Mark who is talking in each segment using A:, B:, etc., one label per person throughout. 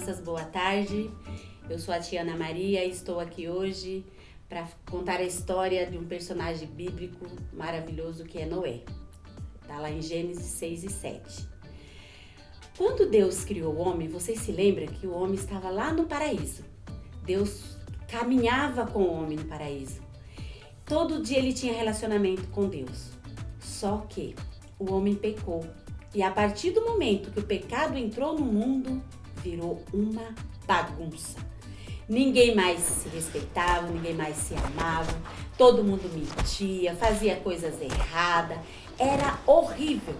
A: crianças, boa tarde. Eu sou a tia Ana Maria e estou aqui hoje para contar a história de um personagem bíblico maravilhoso que é Noé. Está lá em Gênesis 6 e 7. Quando Deus criou o homem, vocês se lembram que o homem estava lá no paraíso. Deus caminhava com o homem no paraíso. Todo dia ele tinha relacionamento com Deus. Só que o homem pecou. E a partir do momento que o pecado entrou no mundo, virou uma bagunça. Ninguém mais se respeitava, ninguém mais se amava, todo mundo mentia, fazia coisas erradas, era horrível.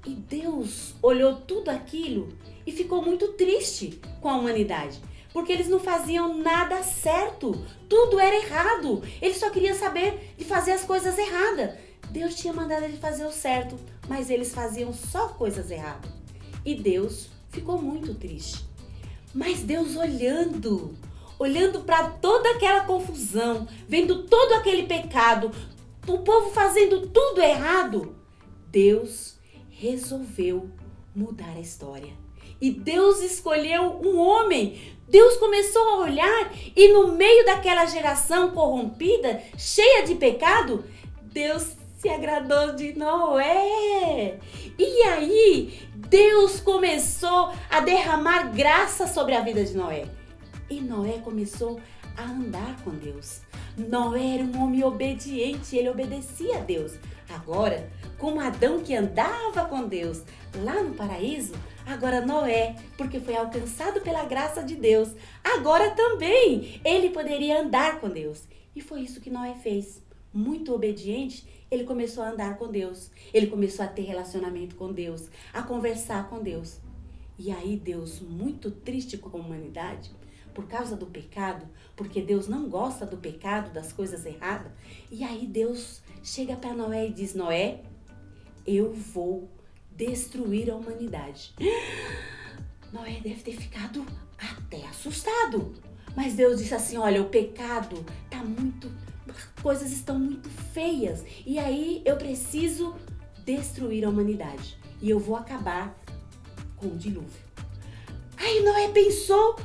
A: E Deus olhou tudo aquilo e ficou muito triste com a humanidade, porque eles não faziam nada certo, tudo era errado, eles só queriam saber de fazer as coisas erradas. Deus tinha mandado eles fazer o certo, mas eles faziam só coisas erradas. E Deus ficou muito triste. Mas Deus olhando para toda aquela confusão, vendo todo aquele pecado, o povo fazendo tudo errado, Deus resolveu mudar a história. E Deus escolheu um homem. Deus começou a olhar e no meio daquela geração corrompida, cheia de pecado, Deus se agradou de Noé. E aí, Deus começou a derramar graça sobre a vida de Noé. E Noé começou a andar com Deus. Noé era um homem obediente, ele obedecia a Deus. Agora, como Adão que andava com Deus lá no paraíso, agora Noé, porque foi alcançado pela graça de Deus, agora também ele poderia andar com Deus. E foi isso que Noé fez. Muito obediente, ele começou a andar com Deus. Ele começou a ter relacionamento com Deus, a conversar com Deus. E aí Deus, muito triste com a humanidade, por causa do pecado, porque Deus não gosta do pecado, das coisas erradas. E aí Deus chega para Noé e diz: Noé, eu vou destruir a humanidade. Noé deve ter ficado até assustado. Mas Deus disse assim: olha, o pecado tá muito... coisas estão muito feias. E aí eu preciso destruir a humanidade. E eu vou acabar com o dilúvio. Aí Noé pensou...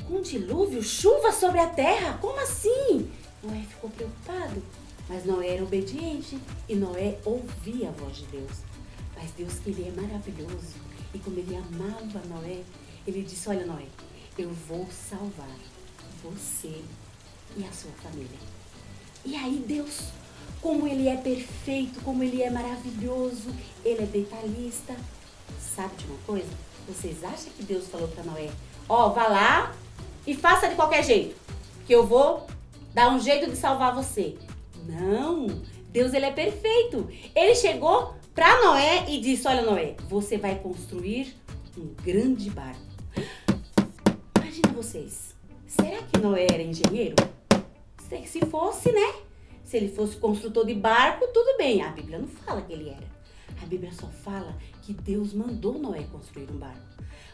A: um dilúvio? Chuva sobre a terra? Como assim? Noé ficou preocupado. Mas Noé era obediente e Noé ouvia a voz de Deus. Mas Deus, que ele é maravilhoso, e como ele amava Noé, ele disse: olha, Noé, eu vou salvar você e a sua família. E aí Deus, como ele é perfeito, como ele é maravilhoso, ele é detalhista. Sabe de uma coisa? Vocês acham que Deus falou para Noé: ó, vá lá e faça de qualquer jeito, que eu vou dar um jeito de salvar você? Não, Deus, ele é perfeito. Ele chegou para Noé e disse: olha, Noé, você vai construir um grande barco. Imagina vocês, será que Noé era engenheiro? Se fosse, né? Se ele fosse construtor de barco, tudo bem. A Bíblia não fala que ele era. A Bíblia só fala que Deus mandou Noé construir um barco.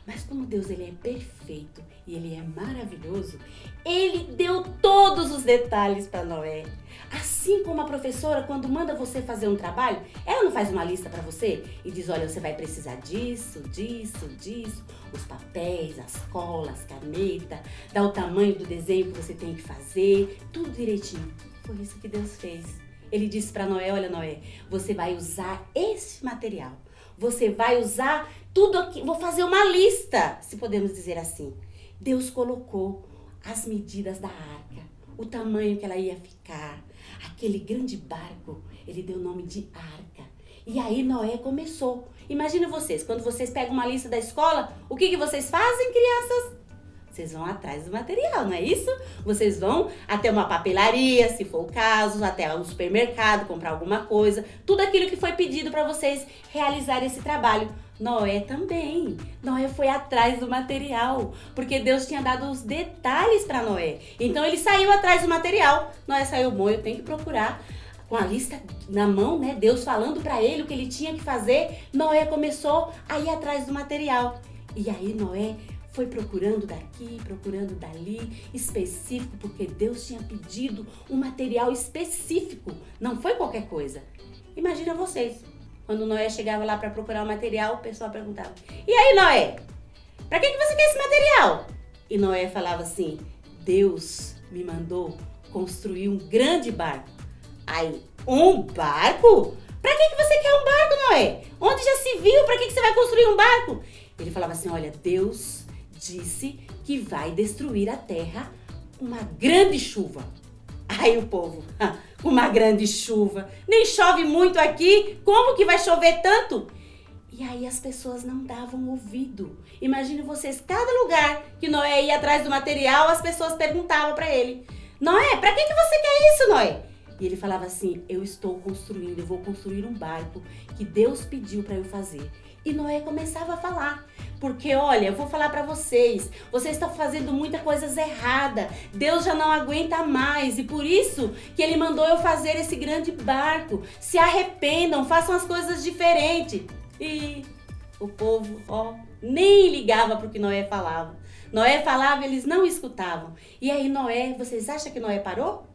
A: Mas como Deus, ele é perfeito e ele é maravilhoso, ele deu todos os detalhes para Noé. Assim como a professora, quando manda você fazer um trabalho, ela não faz uma lista para você e diz: olha, você vai precisar disso, disso, disso, os papéis, as colas, caneta, dá o tamanho do desenho que você tem que fazer, tudo direitinho. Foi isso que Deus fez. Ele disse para Noé: olha, Noé, você vai usar esse material. Você vai usar tudo aqui, vou fazer uma lista, se podemos dizer assim. Deus colocou as medidas da arca, o tamanho que ela ia ficar, aquele grande barco, ele deu o nome de arca. E aí Noé começou. Imagina vocês, quando vocês pegam uma lista da escola, o que vocês fazem, crianças? Vocês vão atrás do material, não é isso? Vocês vão até uma papelaria, se for o caso, até um supermercado, comprar alguma coisa. Tudo aquilo que foi pedido para vocês realizarem esse trabalho. Noé também. Noé foi atrás do material, porque Deus tinha dado os detalhes para Noé. Então ele saiu atrás do material. Noé saiu: bom, eu tenho que procurar. Com a lista na mão, né? Deus falando para ele o que ele tinha que fazer. Noé começou a ir atrás do material. E aí Noé foi procurando daqui, procurando dali, específico, porque Deus tinha pedido um material específico, não foi qualquer coisa. Imagina vocês, quando Noé chegava lá para procurar o material, o pessoal perguntava: e aí, Noé, Pra que você quer esse material? E Noé falava assim, Deus me mandou construir um grande barco. Aí, um barco? Pra que você quer um barco, Noé? Onde já se viu? Pra que você vai construir um barco? Ele falava assim, olha, Deus disse que vai destruir a terra uma grande chuva. Aí o povo, uma grande chuva, nem chove muito aqui, como que vai chover tanto? E aí as pessoas não davam ouvido. Imagine vocês, cada lugar que Noé ia atrás do material, as pessoas perguntavam para ele, Noé, para que você quer isso, Noé? E ele falava assim, eu vou construir um barco que Deus pediu para eu fazer. E Noé começava a falar, porque olha, eu vou falar para vocês estão fazendo muitas coisas erradas, Deus já não aguenta mais e por isso que ele mandou eu fazer esse grande barco, se arrependam, façam as coisas diferentes. E o povo, nem ligava para o que Noé falava. Noé falava, eles não escutavam. E aí Noé, vocês acham que Noé parou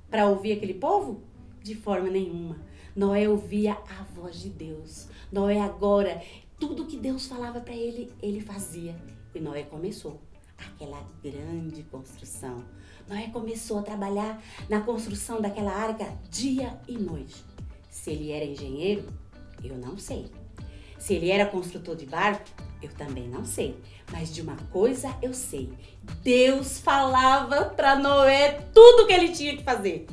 A: para ouvir aquele povo? De forma nenhuma. Noé ouvia a voz de Deus. Noé agora, tudo que Deus falava para ele, ele fazia. E Noé começou aquela grande construção. Noé começou a trabalhar na construção daquela arca dia e noite. Se ele era engenheiro, eu não sei. Se ele era construtor de barco, eu também não sei. Mas de uma coisa eu sei. Deus falava para Noé tudo o que ele tinha que fazer.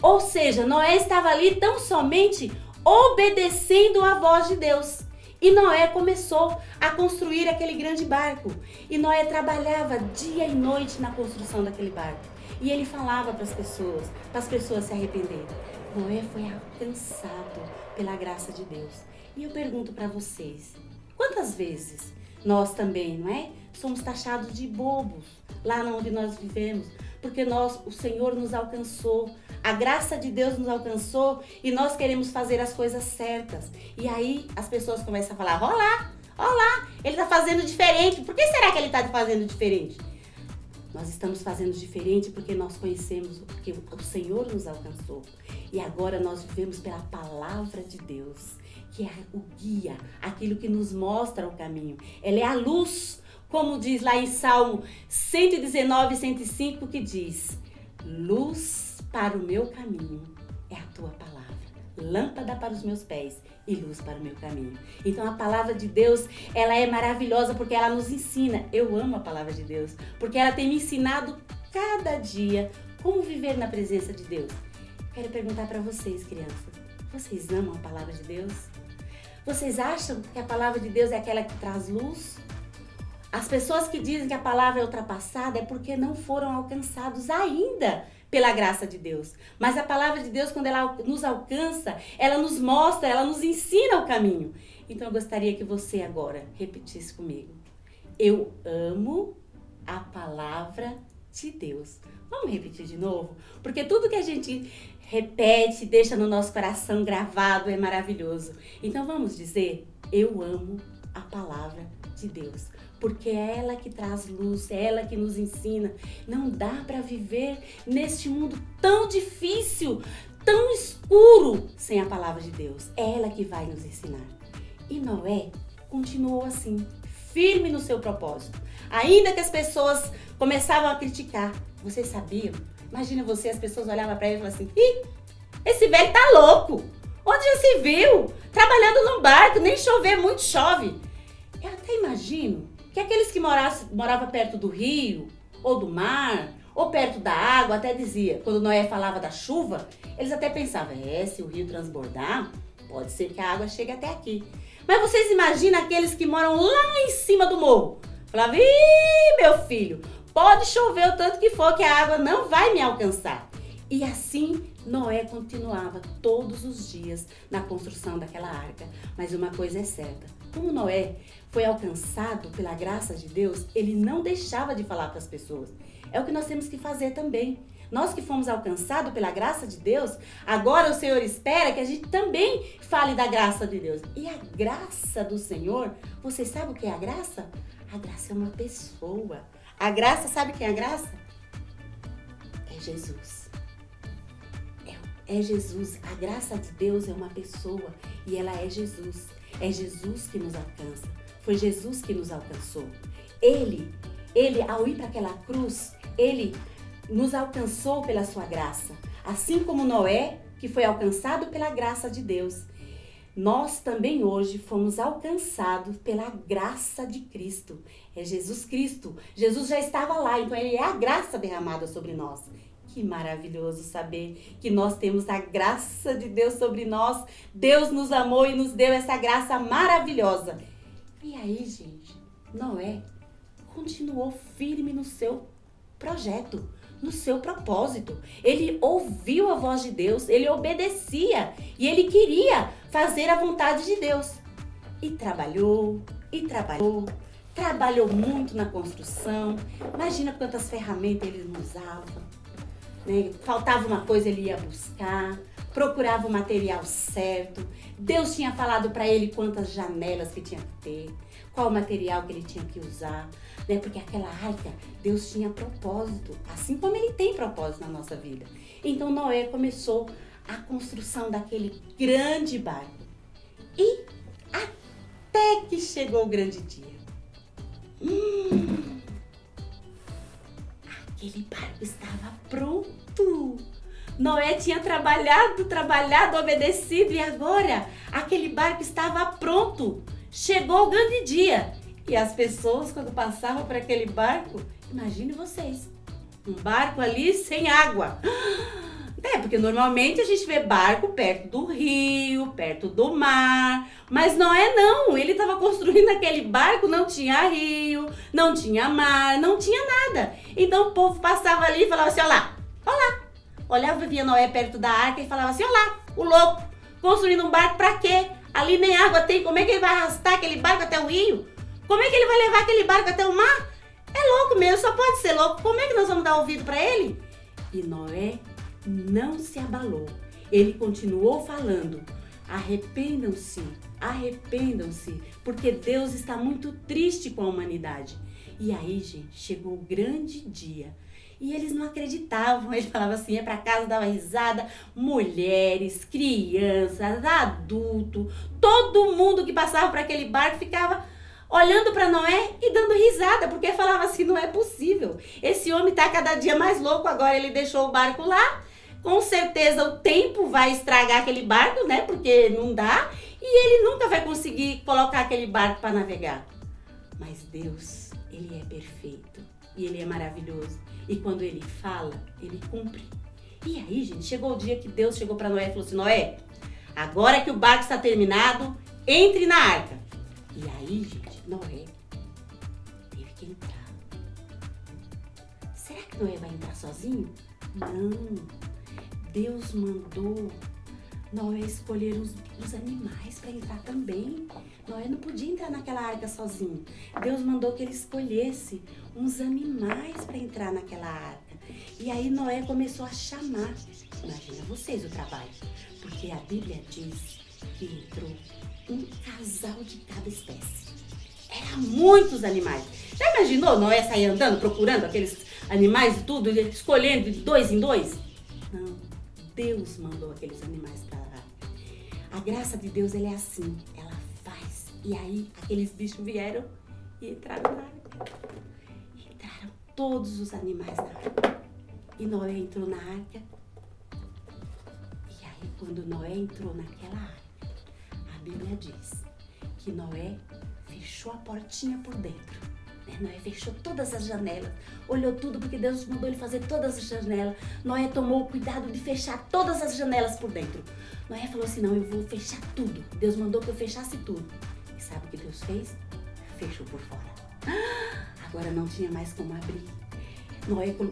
A: Ou seja, Noé estava ali tão somente obedecendo a voz de Deus. E Noé começou a construir aquele grande barco. E Noé trabalhava dia e noite na construção daquele barco. E ele falava para as pessoas se arrependerem. Noé foi alcançado pela graça de Deus. E eu pergunto para vocês, quantas vezes nós também, não é? Somos taxados de bobos lá onde nós vivemos, porque o Senhor nos alcançou, a graça de Deus nos alcançou e nós queremos fazer as coisas certas. E aí as pessoas começam a falar, olá, ele está fazendo diferente, por que será que ele está fazendo diferente? Nós estamos fazendo diferente porque nós conhecemos que o Senhor nos alcançou. E agora nós vivemos pela palavra de Deus, que é o guia, aquilo que nos mostra o caminho. Ela é a luz, como diz lá em Salmo 119, 105, que diz, luz para o meu caminho é a tua palavra, lâmpada para os meus pés e luz para o meu caminho. Então a palavra de Deus, ela é maravilhosa porque ela nos ensina. Eu amo a palavra de Deus, porque ela tem me ensinado cada dia como viver na presença de Deus. Quero perguntar para vocês, crianças, vocês amam a palavra de Deus? Vocês acham que a palavra de Deus é aquela que traz luz? As pessoas que dizem que a palavra é ultrapassada é porque não foram alcançados ainda pela graça de Deus. Mas a palavra de Deus, quando ela nos alcança, ela nos mostra, ela nos ensina o caminho. Então eu gostaria que você agora repetisse comigo. Eu amo a palavra de Deus. Vamos repetir de novo? Porque tudo que a gente repete, deixa no nosso coração gravado, é maravilhoso. Então vamos dizer, eu amo a palavra de Deus. Porque é ela que traz luz, é ela que nos ensina. Não dá para viver neste mundo tão difícil, tão escuro, sem a palavra de Deus. É ela que vai nos ensinar. E Noé continuou assim, firme no seu propósito. Ainda que as pessoas começavam a criticar. Vocês sabiam? Imagina você, as pessoas olhavam para ele e falavam assim, ih, esse velho tá louco. Onde já se viu? Trabalhando num barco, nem chover, muito chove. Eu até imagino que aqueles que moravam perto do rio, ou do mar, ou perto da água, até dizia, quando Noé falava da chuva, eles até pensavam, se o rio transbordar, pode ser que a água chegue até aqui. Mas vocês imaginam aqueles que moram lá em cima do morro? Falavam, ih, meu filho, pode chover o tanto que for que a água não vai me alcançar. E assim Noé continuava todos os dias na construção daquela arca. Mas uma coisa é certa, como Noé foi alcançado pela graça de Deus, ele não deixava de falar para as pessoas. É o que nós temos que fazer também. Nós que fomos alcançados pela graça de Deus, agora o Senhor espera que a gente também fale da graça de Deus. E a graça do Senhor, você sabe o que é a graça? A graça é uma pessoa. A graça, sabe quem é a graça? É Jesus. É Jesus. A graça de Deus é uma pessoa e ela é Jesus. É Jesus que nos alcança. Foi Jesus que nos alcançou. Ele, ao ir para aquela cruz, ele nos alcançou pela sua graça. Assim como Noé, que foi alcançado pela graça de Deus. Nós também hoje fomos alcançados pela graça de Cristo. É Jesus Cristo. Jesus já estava lá, então ele é a graça derramada sobre nós. Que maravilhoso saber que nós temos a graça de Deus sobre nós. Deus nos amou e nos deu essa graça maravilhosa. E aí, gente, Noé continuou firme no seu projeto, no seu propósito. Ele ouviu a voz de Deus, ele obedecia e ele queria fazer a vontade de Deus. E trabalhou muito na construção. Imagina quantas ferramentas ele não usava, né? Faltava uma coisa, ele ia buscar, procurava o material certo. Deus tinha falado para ele quantas janelas que tinha que ter, qual o material que ele tinha que usar, né? Porque aquela arca, Deus tinha propósito, assim como ele tem propósito na nossa vida. Então Noé começou a construção daquele grande barco. E até que chegou o grande dia. Aquele barco estava pronto. Noé tinha trabalhado, obedecido e agora aquele barco estava pronto. Chegou o grande dia. E as pessoas, quando passavam por aquele barco, imagine vocês, um barco ali sem água. Porque normalmente a gente vê barco perto do rio, perto do mar, mas Noé não, ele estava construindo aquele barco, não tinha rio, não tinha mar, não tinha nada. Então o povo passava ali e falava assim, olha lá. Olhava, via Noé perto da arca e falava assim, olha lá, o louco, construindo um barco pra quê? Ali nem água tem, como é que ele vai arrastar aquele barco até o rio? Como é que ele vai levar aquele barco até o mar? É louco mesmo, só pode ser louco. Como é que nós vamos dar ouvido para ele? E Noé não se abalou. Ele continuou falando, arrependam-se, porque Deus está muito triste com a humanidade. E aí, gente, chegou o grande dia. E eles não acreditavam, ele falava assim, ia pra casa, dava risada, mulheres, crianças, adultos, todo mundo que passava por aquele barco ficava olhando para Noé e dando risada, porque falava assim, não é possível, esse homem tá cada dia mais louco, agora ele deixou o barco lá, com certeza o tempo vai estragar aquele barco, né, porque não dá, e ele nunca vai conseguir colocar aquele barco para navegar. Mas Deus, ele é perfeito e ele é maravilhoso, e quando ele fala, ele cumpre. E aí, gente, chegou o dia que Deus chegou para Noé e falou assim, Noé, agora que o barco está terminado, entre na arca. E aí, gente, Noé teve que entrar. Será que Noé vai entrar sozinho? Não. Deus mandou Noé escolher os animais para entrar também. Noé não podia entrar naquela arca sozinho. Deus mandou que ele escolhesse uns animais para entrar naquela arca. E aí Noé começou a chamar. Imagina vocês o trabalho. Porque a Bíblia diz que entrou um casal de cada espécie. Eram muitos animais. Já imaginou Noé sair andando, procurando aqueles animais e tudo, escolhendo de dois em dois? Não, Deus mandou aqueles animais para lá. A graça de Deus, ela é assim, ela faz. E aí, aqueles bichos vieram e entraram na arca. Entraram todos os animais na arca. E Noé entrou na arca. E aí, quando Noé entrou naquela arca, a Bíblia diz que Noé fechou a portinha por dentro. Noé fechou todas as janelas, olhou tudo, porque Deus mandou ele fazer todas as janelas. Noé tomou o cuidado de fechar todas as janelas por dentro. Noé falou assim, não, eu vou fechar tudo. Deus mandou que eu fechasse tudo. E sabe o que Deus fez? Fechou por fora. Agora não tinha mais como abrir.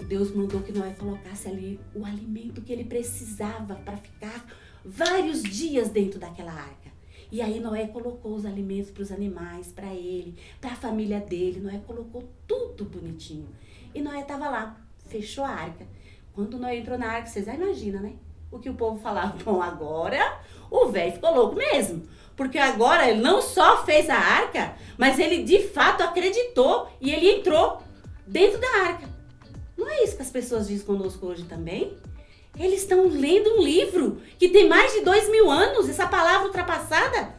A: Deus mandou que Noé colocasse ali o alimento que ele precisava para ficar vários dias dentro daquela arca. E aí Noé colocou os alimentos para os animais, para ele, para a família dele. Noé colocou tudo bonitinho. E Noé estava lá, fechou a arca. Quando Noé entrou na arca, vocês já imaginam, né? O que o povo falava. Bom, agora o velho ficou louco mesmo. Porque agora ele não só fez a arca, mas ele de fato acreditou e ele entrou dentro da arca. Não é isso que as pessoas dizem conosco hoje também? Eles estão lendo um livro que tem mais de 2000 anos, essa palavra ultrapassada.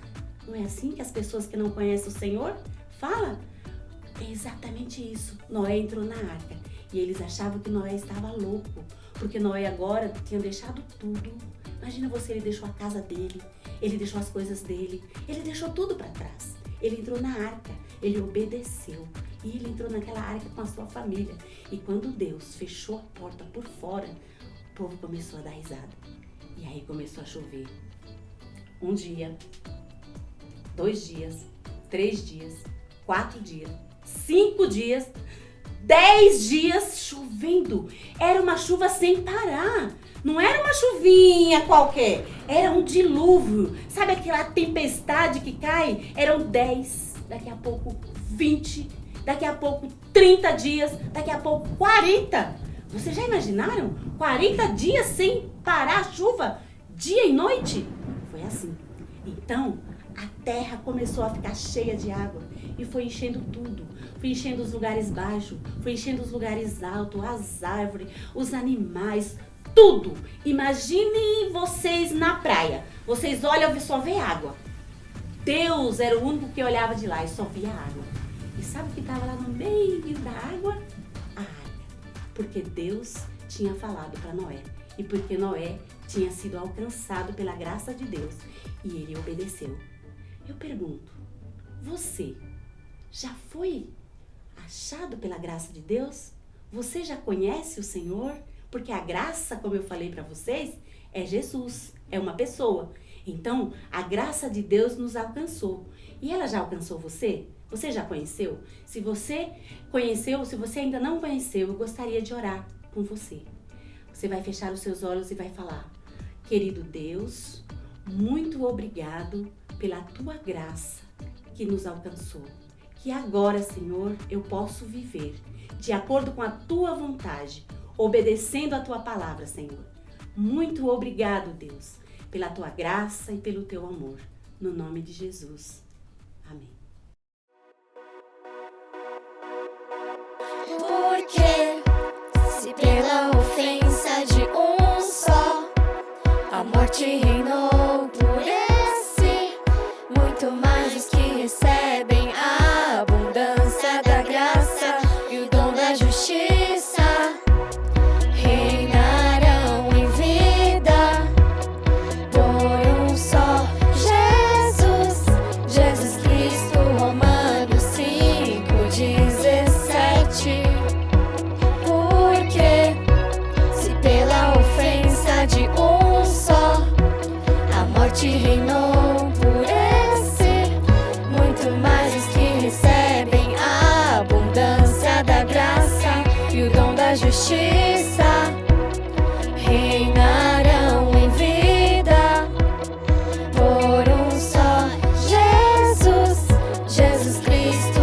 A: Não é assim que as pessoas que não conhecem o Senhor falam? É exatamente isso. Noé entrou na arca e eles achavam que Noé estava louco, porque Noé agora tinha deixado tudo. Imagina você, ele deixou a casa dele, ele deixou as coisas dele, ele deixou tudo para trás. Ele entrou na arca, ele obedeceu e ele entrou naquela arca com a sua família. E quando Deus fechou a porta por fora, o povo começou a dar risada. E aí começou a chover. 1 dia, 2 dias, 3 dias, 4 dias, 5 dias, 10 dias chovendo. Era uma chuva sem parar. Não era uma chuvinha qualquer. Era um dilúvio. Sabe aquela tempestade que cai? Eram 10, daqui a pouco 20, daqui a pouco 30 dias, daqui a pouco 40. Vocês já imaginaram? 40 dias sem parar a chuva? Dia e noite? Foi assim. Então, a terra começou a ficar cheia de água e foi enchendo tudo. Foi enchendo os lugares baixos, foi enchendo os lugares altos, as árvores, os animais, tudo. Imaginem vocês na praia. Vocês olham e só vê água. Deus era o único que olhava de lá e só via água. E sabe o que estava lá no meio da água? A arca. Porque Deus tinha falado para Noé. E porque Noé tinha sido alcançado pela graça de Deus. E ele obedeceu. Eu pergunto, você já foi achado pela graça de Deus? Você já conhece o Senhor? Porque a graça, como eu falei para vocês, é Jesus, é uma pessoa. Então, a graça de Deus nos alcançou. E ela já alcançou você? Você já conheceu? Se você conheceu, se você ainda não conheceu, eu gostaria de orar com você. Você vai fechar os seus olhos e vai falar: querido Deus, muito obrigado pela tua graça que nos alcançou. Que agora, Senhor, eu posso viver de acordo com a tua vontade, obedecendo a tua palavra, Senhor. Muito obrigado, Deus, pela tua graça e pelo teu amor. No nome de Jesus. Amém.
B: Porque se pela ofensa de um só a morte reinou por esse, muito mais os que recebem a abundância da graça e o dom da justiça reinarão em vida por um só Jesus, Jesus Cristo. Romanos 5:17. Porque se pela ofensa de um só a morte reinou por esse, muito mais os que recebem a abundância da graça e o dom da justiça reinarão em vida por um só Jesus, Jesus Cristo.